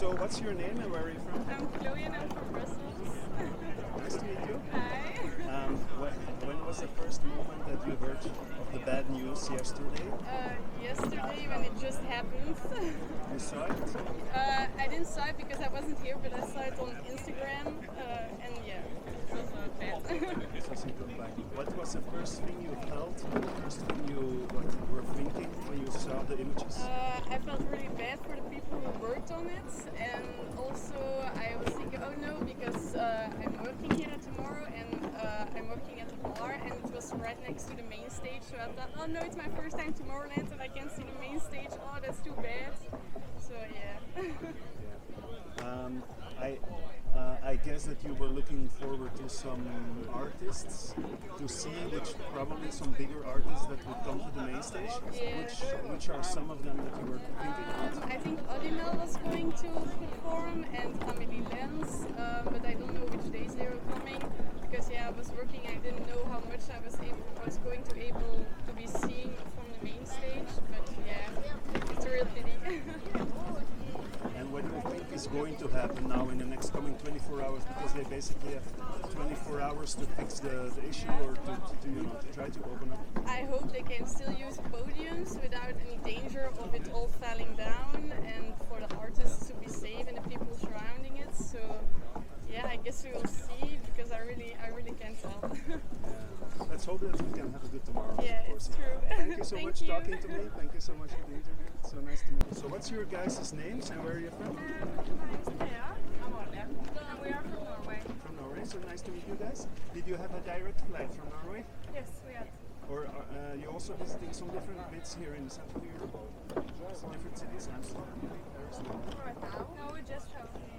So what's your name and where are you from? I'm Chloe and I'm from Brussels. Nice to meet you. Hi. When was the first moment that you heard of the bad news yesterday? Yesterday when it just happened. You saw it? I didn't saw it because I wasn't here, but I saw it on Instagram, and yeah, it was bad. It wasn't good bad. What was the first thing you felt? The first thing you were thinking when you saw the images? I felt really bad for the people who worked on it, and also I was thinking, oh no, because I'm working here tomorrow, and I'm working at the bar, and it was right next to the main stage, so I thought, oh no, it's my first time Tomorrowland, and I can't see the main stage. Oh, that's too bad. So yeah. I guess that you were looking forward to some artists to see, which probably some bigger artists that would come to the main stage. Yeah. Which are some of them that you were thinking about? I think Odinel was going to perform and Amelie Lenz, but I don't know which days they were coming because I was working. I didn't know how much I was going to able to be seeing from the main stage. But yeah, it's a real pity. And what do you think is going to happen now in the next coming 24 hours? Because they basically have 24 hours to fix the issue or to try to open up. I hope they can still use podiums without any danger of it all falling down, and for the artists to be safe and the people surrounding it. So yeah, I guess we will see because I really can't tell. Yeah. Let's hope that we can have a good tomorrow. Yeah, of course. it's true. Thank you so Thank much you. talking to me. Thank you so much for the interview. So nice to meet you. So what's your guys' names and where are you from? My name is Thea. I'm Arne. And we are from Norway. From Norway. So nice to meet you guys. Did you have a direct flight from Norway? Yes, we are. Or are you also visiting some different bits here in Central Europe? Some different cities, Amsterdam, Paris? Right now? No, we just traveling.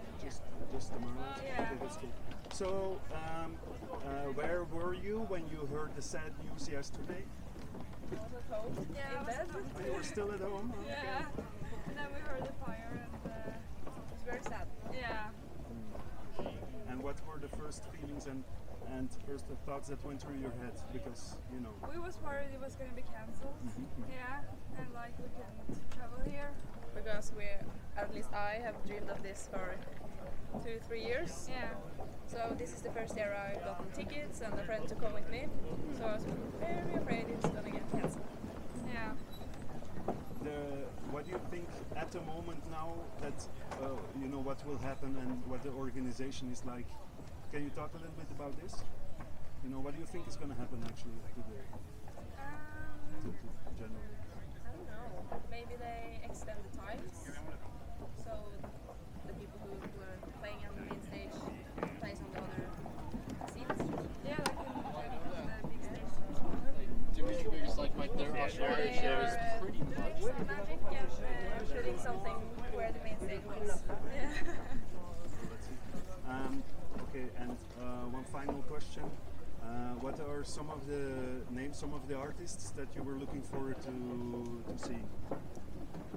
Just tomorrow? Yeah. Okay, that's cool. So, where were you when you heard the sad news yesterday? I was at home. Yeah, in bed. You were still at home? Okay. Yeah. And then we heard the fire and it was very sad. Yeah. And what were the first feelings and first thoughts that went through your head? Because, you know... We was worried it was going to be cancelled. Yeah. And like we couldn't travel here. Because at least I have dreamed of this for 2-3 years. Yeah. So this is the first year I got tickets and a friend to come with me. So I was very afraid it's gonna get cancelled. Yeah. What do you think at the moment now that you know what will happen and what the organization is like? Can you talk a little bit about this? You know, what do you think is going to happen actually today? Generally. I don't know. Maybe they extend the times. So the people who were playing on the main stage plays on the other seats. Yeah, like in the big stage. Dimitri is like right there. Austria is pretty much. Magic and putting something where the main stage was. Okay, and one final question. What are some of the names, some of the artists that you were looking forward to see?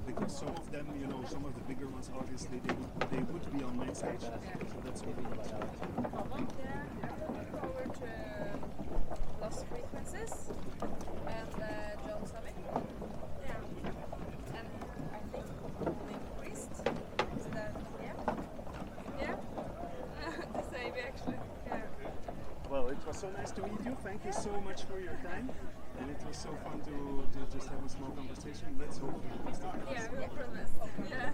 Because some of them, you know, some of the bigger ones, obviously, they would be on main stage. So that's what we want to do. Yeah, I'm looking forward to Lost Frequencies and John Summit. Yeah. And I think Holy Priest. So that, yeah. The same actually. Yeah. Well, it was so nice to meet you. Thank you so much for your time. And it was so fun to just have a small conversation. Let's hope for the best. Yeah, we promise. Yeah.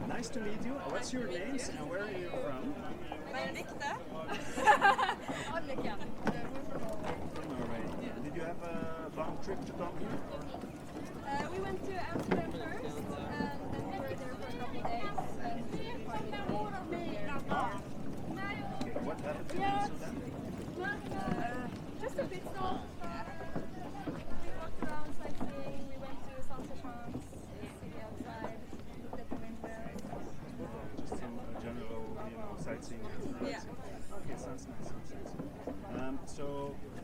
Nice to meet you. What's your names and where are you from? Benedicte. Annika. From Norway. Did you have a long trip to come here? We went to Amsterdam first, and then we were there for a couple of days. Okay, what happened to Amsterdam? Just a bit stop. We walked around sightseeing. We went to some stations, the city outside, looked at the windmills. Just some general, you know, sightseeing. Yeah. Okay, sounds nice. So,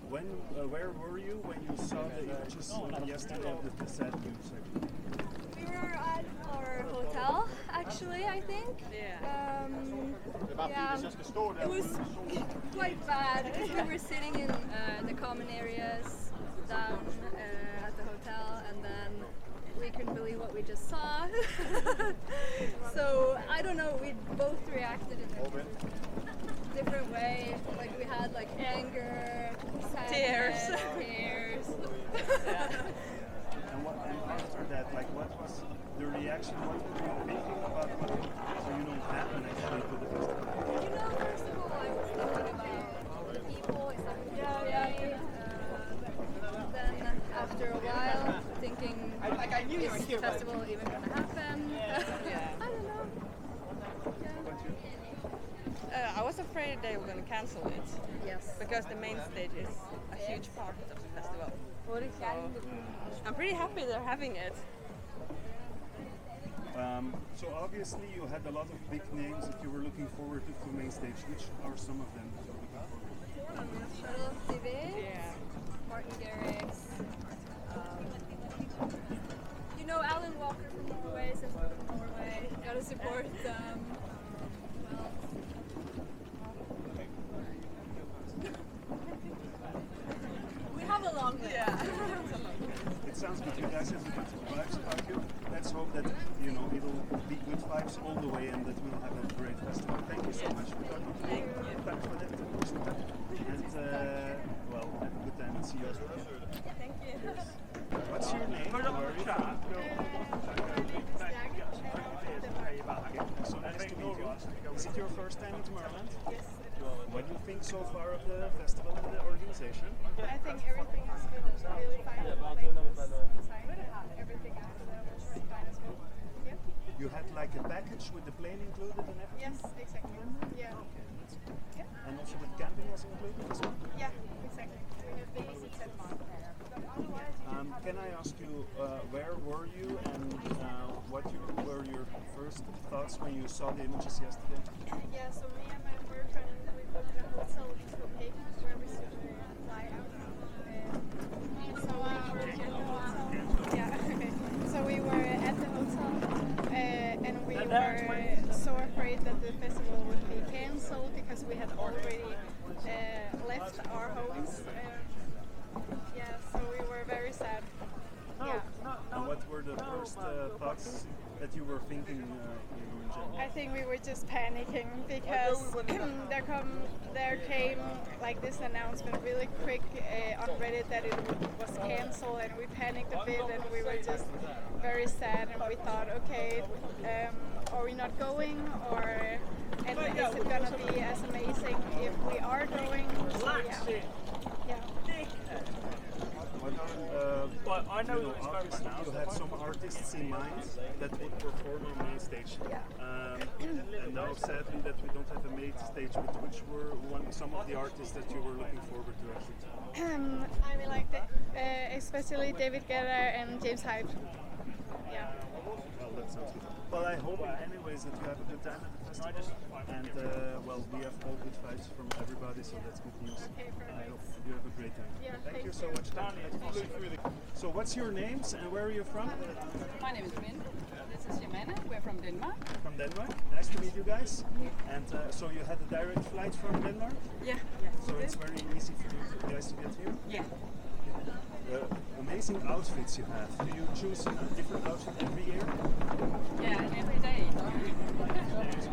where were you when you saw the images yesterday of the sad news? We were at our hotel, actually, I think. Yeah. It was quite bad because we were sitting in the common areas down at the hotel, and then we couldn't believe what we just saw. So I don't know, we both reacted in a different way. Like we had like anger, sadness, tears. And after that, like what was the reaction? What were you thinking about what happen actually to the festival? First of all, I was thinking about the people, is that okay? Then after a while, thinking, is the festival even going to happen? I don't know. I was afraid they were going to cancel it. Yes. Because the main stage is a huge part of the festival. So I'm pretty happy they're having it. So obviously you had a lot of big names that you were looking forward to Mainstage. Which are some of them that you're looking forward to? Yeah. Martin Garrix. Alan Walker from Norway, since we're from Norway. Gotta support them. We have a long list. It sounds good. You guys have good vibes about you. Let's hope that it'll be good vibes all the way and that we'll have a great festival. Thank you so much for talking to me. Thanks for that. And well, have a good time and see you. Thank you. What's your name? Where are you from? So nice to meet you. Is it your first time in Tomorrowland? Yes. What do you think so far of the festival and the organization? I think everything has been really fine. Everything after that was really fine as well. Yeah. You had like a package with the plane included and everything? Yes, exactly. Yeah. Yeah. And also with camping was included as well? Yeah, exactly. We have the easy set. Can I ask you, where were you and what were your first thoughts when you saw the images yesterday? Yeah, so me and my boyfriend, we booked a hotel in Copenhagen where we should fly out. So we were at the hotel. Yeah, okay. So we were at the hotel and we were so afraid that the festival would be cancelled because we had already left our homes. Yeah, so we were very sad. Yeah. And what were the first thoughts that you were thinking in general? I think we were just panicking because there came like this announcement really quick on Reddit that it was cancelled, and we panicked a bit and we were just very sad and we thought, okay, are we not going, and is it gonna be as amazing if we are going? So, yeah. Obviously you had some artists in mind that would perform on Mainstage. And now sadly that we don't have a Mainstage, but which were some of the artists that you were looking forward to actually? I mean, like especially David Guetta and James Hype. Yeah. Well, that sounds good. Well, I hope anyways that you have a good time at the festival. And well, we have all good vibes from everybody, so that's good news. Okay, perfect. I hope you have a great time. Yeah, Thank you so much. So what's your names and where are you from? My name is Min. This is Jemena. We're from Denmark. From Denmark. Nice to meet you guys. And so you had a direct flight from Denmark? Yeah. So it's very easy for you guys to get here? Yeah. Amazing outfits you have. Do you choose a different outfit every year? Yeah, every day.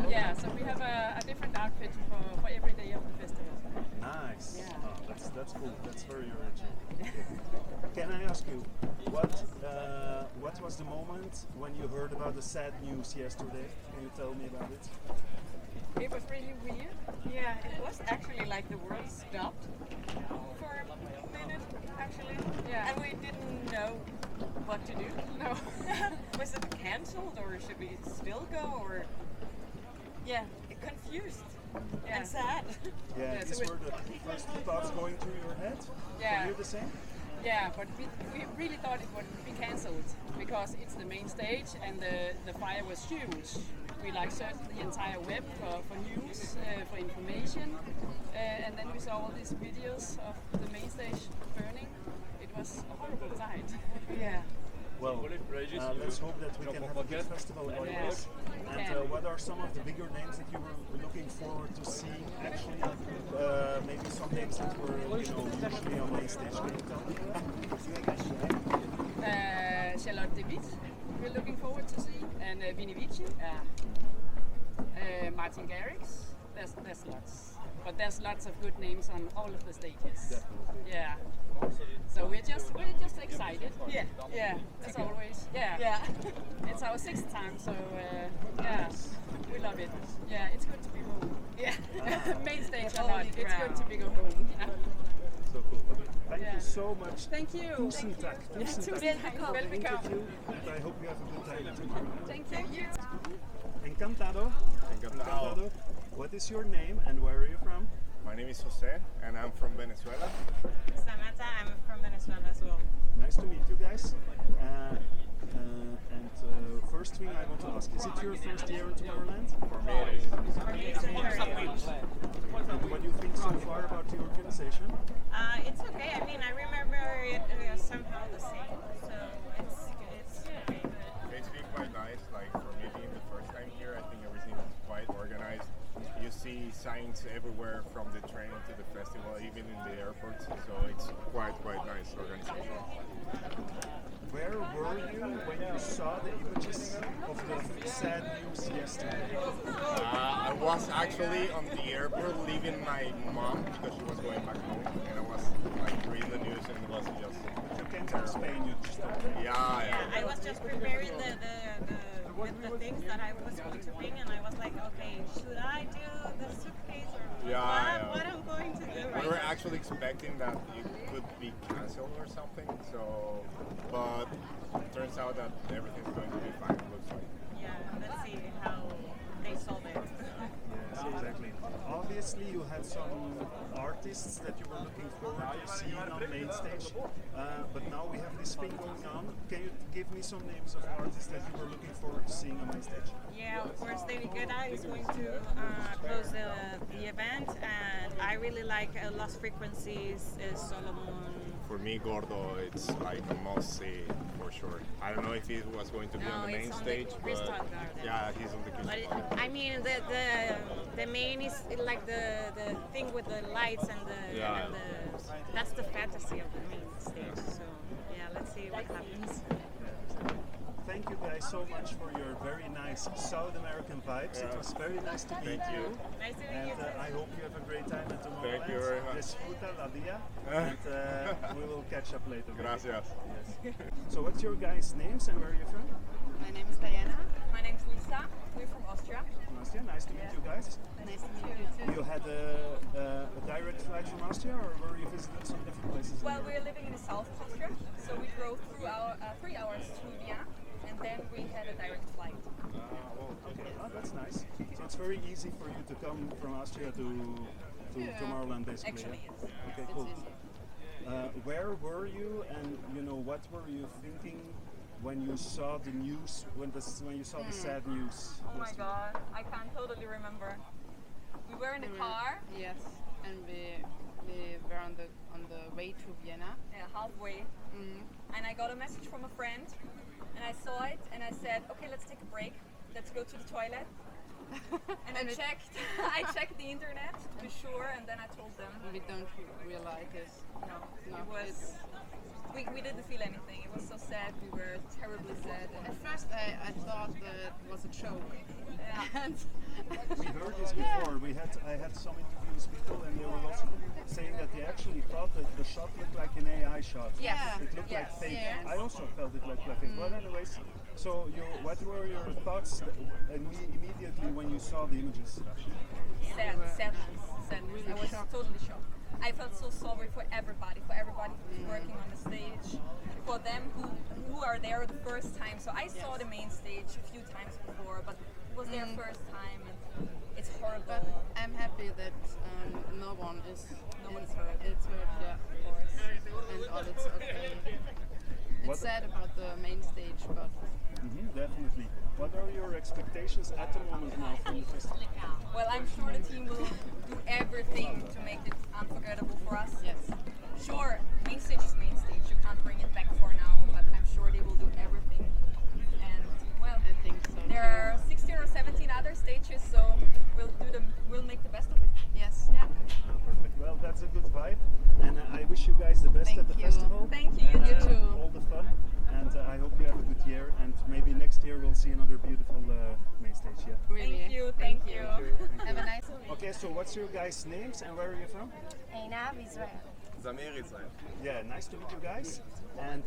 Yeah, so we have a different outfit for every day of the festival. Nice. Yeah. Oh, that's cool. That's very original. Can I ask you, what was the moment when you heard about the sad news yesterday? Can you tell me about it? It was really weird. Yeah, it was actually like the world stopped for a minute, actually. Yeah. And we didn't know what to do. No. Was it cancelled or should we still go or? Yeah, confused and sad. Yeah, these were the first thoughts going through your head? Yeah. Were you the same? Yeah, but we really thought it would be cancelled because it's the main stage and the fire was huge. We searched the entire web for news, for information, and then we saw all these videos of the main stage burning. It was a horrible sight. Yeah. Well, let's hope that we can have a good festival anyways. And what are some of the bigger names that you were looking forward to see? Actually, maybe some names that were usually on Mainstage. Can you tell me? Charlotte Witt, we're looking forward to see, and Vinny Vici, Martin Garrix. There's lots, but there's lots of good names on all of the stages. Yeah. So we're just excited. Yeah. As always. Yeah. It's our 6th time, so yeah, we love it. Yeah, it's good to be home. Yeah. Mainstage a lot. It's good to be home. Yeah. So cool. Thank you so much. Thank you. Tusen takk. Tusen takk for the interview, and I hope you have a good time at Tomorrowland. Thank you. Encantado. Encantado. What is your name and where are you from? My name is Jose and I'm from Venezuela. Samantha, I'm from Venezuela as well. Nice to meet you guys. First thing I want to ask, is it your first year in Tomorrowland? For me it is. For me, it's And what do you think so far about the organization? It's okay. I mean, I remember it somehow the same, so it's okay. It's been quite nice. Like for me being the first time here, I think everything is quite organized. You see signs everywhere from the train to the festival, even in the airports. So it's quite nice organization. Where were you when you saw the images of the sad news yesterday? I was actually on the airport leaving my mom because she was going back home, and I was like reading the news and it was just. You came from Spain, you just Yeah. I was just preparing the things that I was going to bring, and I was like, okay, should I do the suitcase or what I'm going to do right We were now? actually expecting that it could be cancelled or something, so but it turns out that everything's going to be fine, it looks like. Yeah, let's see how they solve it. Yes, exactly. Obviously, you had some artists that you were looking forward to seeing on Mainstage, but now we have this thing going on. Can you give me some names of artists that you were looking forward to seeing on Mainstage? Yeah, of course, David Guetta is going to close the event, and I really like Lost Frequencies, Solomon. For me, Gordo, it's like a must-see for sure. I don't know if he was going to be on the main stage, but yeah, he's on the Crystal Garden. I mean, the main is like the thing with the lights and that's the fantasy of the main stage. So yeah, let's see what happens. Thank you guys so much for your very nice South American vibes. It was very nice to meet you. Nice to meet And you. I hope you have a great time at Tomorrowland. Thank you very much. Disfruta la día. And we will catch up later. Gracias. Yes. So what's your guys' names and where are you from? My name is Diana. My name's Lisa. We're from Austria. Austria. Nice to meet you guys. Nice to meet you too. You had a direct flight from Austria, or were you visiting some different places? in Well, Europe? we're living in the south of Austria, so we drove through our 3 hours to Vienna, and then we had a direct flight. Okay, oh, that's nice. So it's very easy for you to come from Austria to Tomorrowland, basically. Actually, yeah? yes. Okay, It's cool. easy. Where were you, and what were you thinking when you saw the news? When you saw the sad news? Oh my god, I can't totally remember. We were in a car, Yes, and we were on the way to Vienna. halfway, and I got a message from a friend, and I saw it, and I said, okay, let's take a break. Let's go to the toilet. And I checked the internet to be sure, and then I told them. We don't realize this. No, No, it was. We didn't feel anything. It was so sad. We were terribly sad. At first, I thought that it was a joke. And We heard this before. I had some interviews with people, and they were also saying that they actually thought that the shot looked like an AI shot. Yeah. It looked like Yes. fake. Yes. I also felt it like fake. Well, anyways, so what were your thoughts immediately when you saw the images? Sadness. I was totally shocked. I felt so sorry for everybody who's working on the stage, for them who are there the first time. So I saw the main stage a few times before, but it was their first time, and it's horrible. but I'm happy that no one is one's hurt. It's hurt, yeah, of course, and all it's okay. It's sad about the main stage, but Definitely. What are your expectations at the moment now from the festival? Well, I'm sure the team will do everything to make it unforgettable for us. yes. Sure, main stage is main stage. You can't bring it back for now, but I'm sure they will do everything. And well, I think so. there are 16 or 17 other stages, so we'll make the best of it. Yes. Yeah. Perfect. Well, that's a good vibe, and I wish you guys the best Thank at the you. festival. Thank you. And, You too. all the fun, and I hope you have Okay, so what's your guys' names and where are you from? Einab, Israel. Zamir Israel. Yeah, nice to meet you guys. And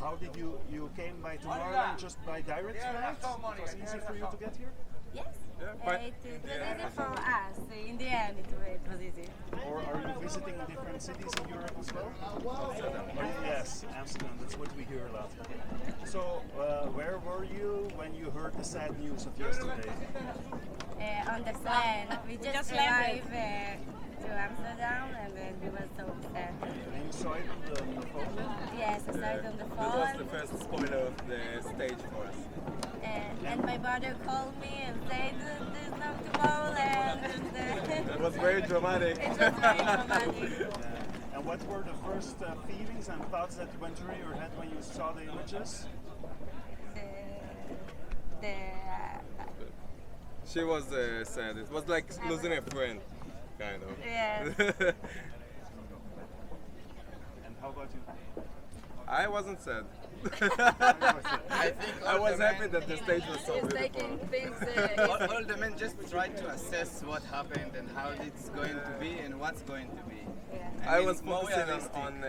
how did you came by Tomorrowland just by direct flight? It was easy for you to get here? Yes. Yeah, It was easy for us. In the end, it was easy. Or are you visiting different cities in Europe as well? Yes, Amsterdam, that's what we hear a lot. So, where were you when you heard the sad news of yesterday? On the plane. We just arrived to Amsterdam and then we were so sad. And you saw it on the phone? Yes, I saw it on the phone. That was the first spoiler of the stage for us. And my brother called me and said, there's no Tomorrowland. It was very dramatic. It was very dramatic. And what were the first feelings and thoughts that went through your head when you saw the images? She was sad. It was like losing a friend, kind of. Yes. And how about you? I wasn't sad. I think I was happy that the stage was so He's beautiful. taking things all the men just try to assess what happened and how it's going to be and what's going to be. I mean, was more focusing realistic. on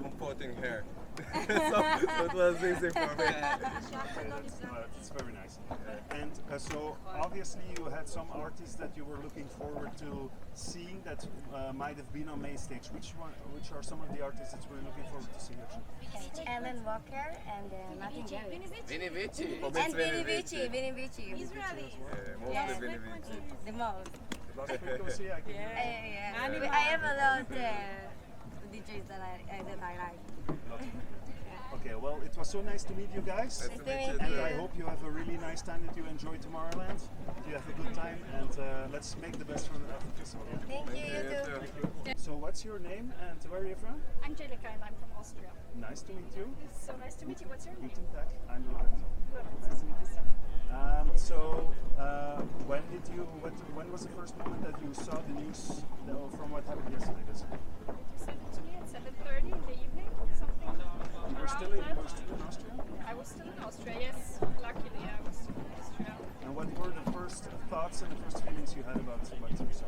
comforting her. So it was easy for me. That's very nice. And so obviously you had some artists that you were looking forward to seeing that might have been on Mainstage. Which are some of the artists that you were looking forward to seeing? Alan Walker and Martin Garrix. Vini Vici. And Vini Vici. Israeli. Mostly Vini Vici. The most. Last frequency, I can Yeah. I have a lot of DJs that I like. Okay, well, it was so nice to meet you guys. Nice to meet you And too. I hope you have a really nice time, that you enjoy Tomorrowland. You have a good time, and let's make the best from the festival. Yeah? Thank you, you too. So, what's your name and where are you from? Angelica, and I'm from Austria. Nice to meet you. So nice to meet you. What's your name? Guten Tag. I'm Lorenzo. Nice to meet you. So, when was the first moment that you saw the news from what happened yesterday? Basically? Sent it to me at 7:30 in the evening, something You were still around that. in Austria? I was still in Austria, yes. Luckily, I was still in Austria. And what were the first thoughts and the first feelings you had about what you saw?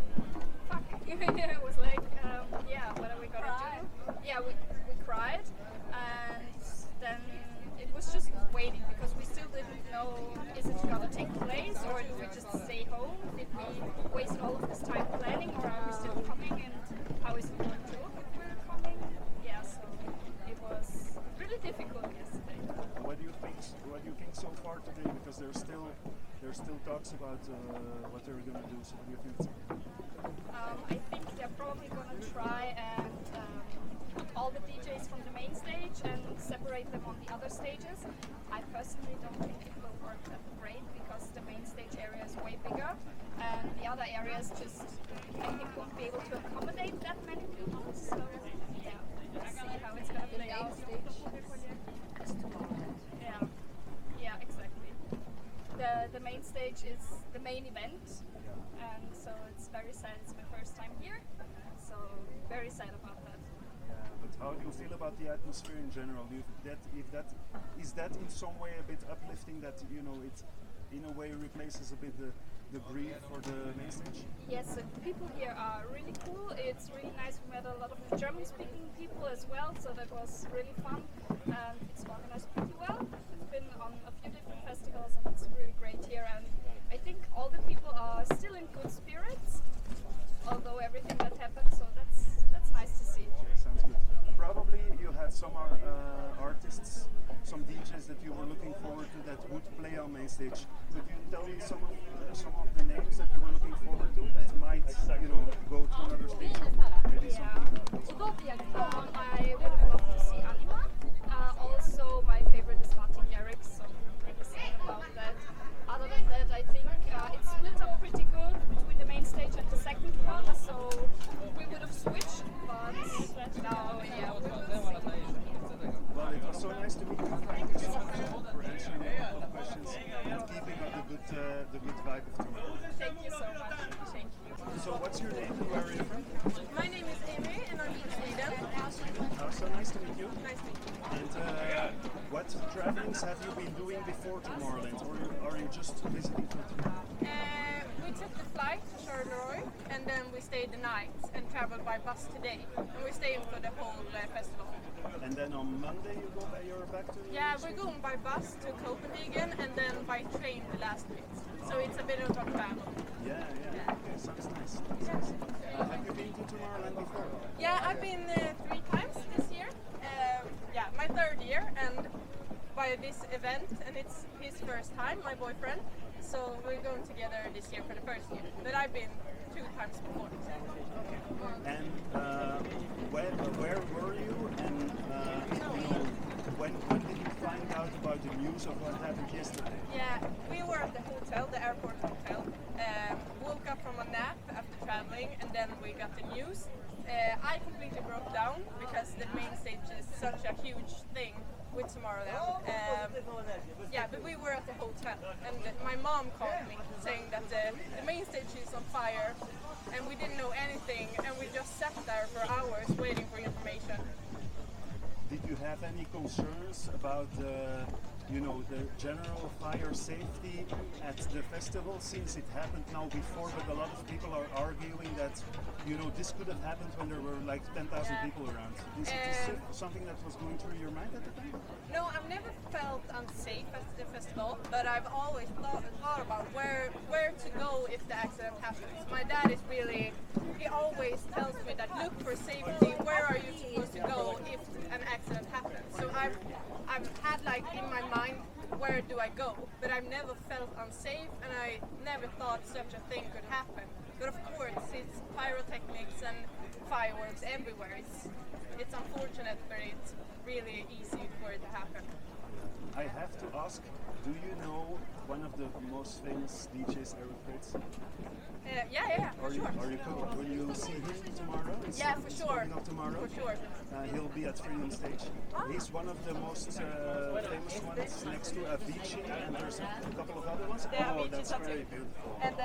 Fuck. It was like, yeah, what are we gonna do? Yeah, we cried, and then it was just waiting because we still didn't know, is it gonna take place or do we just stay home? Did we waste all of this time planning, or are we still coming, and how is it going to look if we're coming? Yeah, so it was really difficult yesterday. What do you think? What do you think so far today? Because there's still talks about what they're going to do. So what do you think? I think they're probably going to try and put all the DJs from the main stage and separate them on the other stages. I personally don't think it will work that great because the main stage area is way bigger and the other areas just, I think, won't be able to accommodate that many people. So yeah, let's see how it's going to play out. Yeah, exactly. The main stage is the main event, and so it's very sad. It's my first time here, so very sad about that. Yeah, but how do you feel about the atmosphere in general? Is that in some way a bit uplifting? That it in a way replaces a bit the grief for the main stage? Yes, the people here are really cool. It's really nice. We met a lot of German-speaking people as well, so that was really fun. And it's organized pretty well. It's been on a few different festivals, and it's really great here. And I think all the people are still in good spirits, although everything that happened. So that's nice to see. Okay, sounds good. Probably you had some artists, some DJs that you were looking forward to that would play on main stage. Could you tell me some of the names that you were looking forward to that might, go to another stage? Maybe something else. I would love to see Anima. Also, my favorite is Martin Garrix, so I'm really sad about that. Other than that, I think it's split up pretty good between the main stage and the second one, so we would have switched, but now, yeah, we will see. Well, it was so nice to meet you. Thank you so much for answering all the questions and keeping up the good vibe of tomorrow. Thank you so much. Thank you. So, what's your name and where are you from? My name is Amy and I'm from Sweden. So nice to meet you. Nice to meet you. And what travelings have you been doing before Tomorrowland, or are you just visiting for today? We took the flight to Charleroi night and travel by bus today. And we're staying for the whole festival. And then on Monday you're back to Yeah, we're going by bus to Copenhagen and then by train the last bit. So it's a bit of a travel. Yeah. Okay, sounds nice. Have you been to Tomorrowland before? Yeah, I've been 3 times this year. My 3rd year, and by this event, and it's his first time, my boyfriend. So we're going together this year for the first year. But I've been 2 times before. And where were you? And when did you find out about the news of what happened yesterday? Yeah, we were at the hotel, the airport hotel. Woke up from a nap after traveling, and then we got the news. I completely broke down because the main stage is such a huge thing with Tomorrowland. But we were at the hotel, and my mom called me saying that the main stage is on fire, and we didn't know anything, and we just sat there for hours waiting for information. Did you have any concerns about the general fire safety at the festival, since it happened now before, but a lot of people are arguing that this could have happened when there were like 10,000 people around. Is it something that was going through your mind at the time? No, I've never felt unsafe at the festival, but I've always thought about where to go if the accident happens. My dad is really, he always tells me that look for safety, where are you supposed to go if an accident happens. So I've had like in my mind, where do I go? But I've never felt unsafe, and I never thought such a thing could happen. But of course, it's pyrotechnics and fireworks everywhere. It's unfortunate, but it's really easy for it to happen. I have to ask, do you know one of the most famous DJs, Eric Fritz? Yeah, for sure. Are you cool? Will you see him tomorrow? For sure. Coming up tomorrow. For sure. He'll be at Freedom Stage. He's one of the most famous ones next to Avicii, and there's a couple of other ones. That's very beautiful. And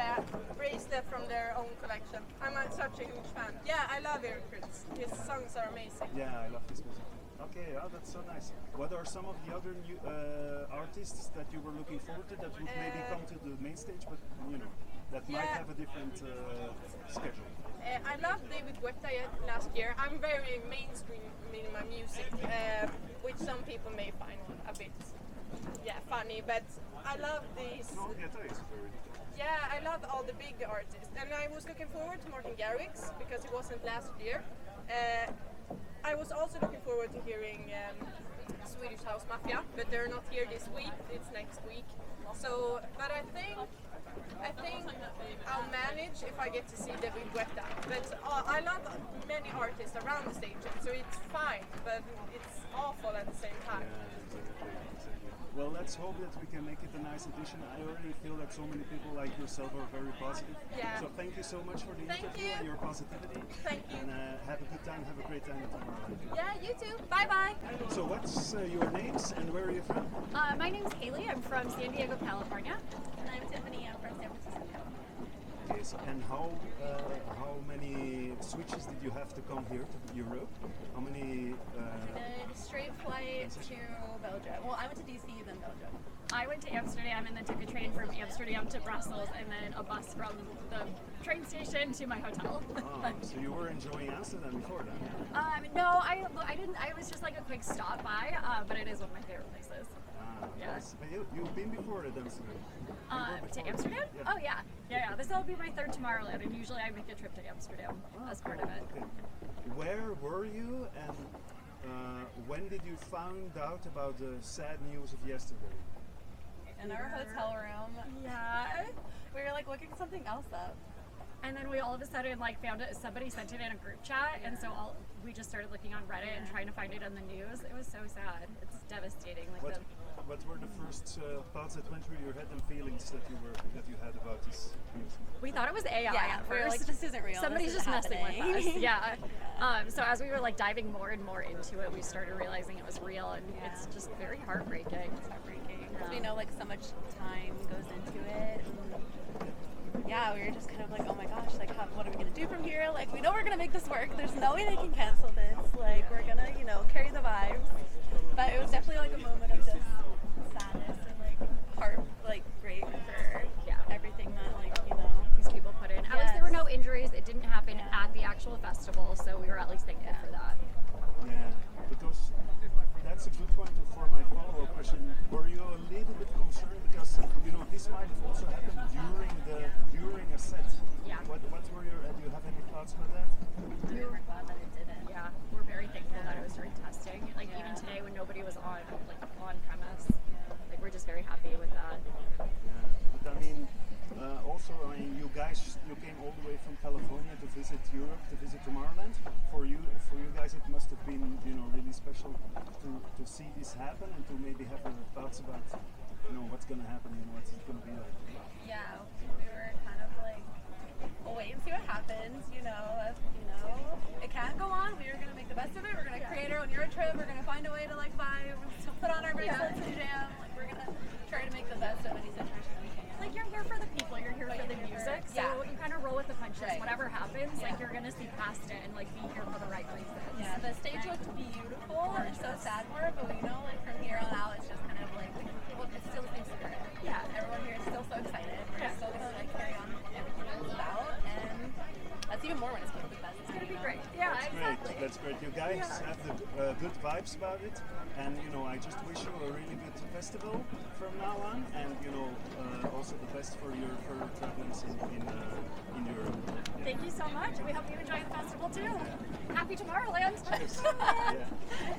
bracelet from their own collection. I'm such a huge fan. Yeah, I love Eric Fritz. His songs are amazing. Yeah, I love his music. Okay, that's so nice. What are some of the other new artists that you were looking forward to that would maybe come to the main stage, but that might have a different schedule? I loved David Guetta last year. I'm very mainstream in my music, which some people may find a bit funny, but I love these. I love all the big artists, and I was looking forward to Martin Garrix because he wasn't last year. I was also looking forward to hearing Swedish House Mafia, but they're not here this week. It's next week. So, but I think I'll manage if I get to see David Guetta. But I love many artists around the stage, so it's fine, but it's awful at the same time. Well, let's hope that we can make it a nice edition. I already feel that so many people like yourself are very positive. Yeah. So thank you so much for the interview and your positivity. Thank you. And have a good time. Have a great time at Tomorrowland. Yeah, you too. Bye-bye. So what's your names and where are you from? My name's Haley. I'm from San Diego, California. And I'm Tiffany. I'm from San Francisco. Okay, so and how many switches did you have to come here to Europe? How many? I did a straight flight to Belgium. Well, I went to DC, then Belgium. I went to Amsterdam and then took a train from Amsterdam to Brussels, and then a bus from the train station to my hotel. So you were enjoying Amsterdam before then? No, I didn't. I was just like a quick stop by, but it is one of my favorite places. Yeah. But you've been before at Amsterdam? To Amsterdam? Yeah. Oh yeah. This will be my 3rd Tomorrowland, and usually I make a trip to Amsterdam as part of it. Okay. Where were you, and when did you find out about the sad news of yesterday? In our hotel room. Yeah. We were like looking something else up. And then we all of a sudden like found it, somebody sent it in a group chat, and so we just started looking on Reddit and trying to find it on the news. It was so sad. It's devastating. What were the first thoughts that went through your head and feelings that you had about this news? We thought it was AI at first. We were like, this isn't real. Somebody's just messing with us. Yeah. So as we were like diving more and more into it, we started realizing it was real, and it's just very heartbreaking. It's heartbreaking. Because we know like so much time goes into it. And we were just kind of like, oh my gosh, like what are we gonna do from here? Like we know we're gonna make this work. There's no way they can cancel this. Like we're gonna, carry the vibes. But it was definitely like a moment of just sadness and like great for everything that these people put in. At least there were no injuries. It didn't happen at the actual festival, so we were at least thankful for that. Yeah, because that's a good point for my follow-up question. Were you a little bit concerned because this might have also happened during a set? Yeah. What were your? Do you have any thoughts about that? We were glad that it didn't. Yeah, we're very thankful that it was during testing. Like even today when nobody was on premise, like we're just very happy with that. Yeah, but I mean, also, you came all the way from California to visit Europe, to visit Tomorrowland. For you guys, it must have been, really special to see this happen and to maybe have thoughts about, what's going to happen and what's it going to be like. Yeah, we were kind of like, we'll wait and see what happens. It can't go on. We are going to make the best of it. We're going to create our own Euro trip. We're going to find a way to put on our bracelets and jam. Like we're going to try to make the best of any situation we can. Like you're here for the people, you're here for the music, so you kind of roll with the punches. Right. Whatever happens, like you're gonna see past it and like be here for the right reasons. Yeah, the stage looked beautiful. We're so sad for it, but we know like from here on out, it's just kind of like it's still the same spirit. Yeah, everyone here is still so excited. We're still gonna like carry on everything that it's about, and that's even more when it's going to be best. It's gonna be great. Yeah, exactly. That's great. You guys have the good vibes about it, and I just wish you a really good festival from now on, and also the best for your travels in Europe. Yeah. Thank you so much. We hope you enjoy the festival too. Happy Tomorrowland. Yeah.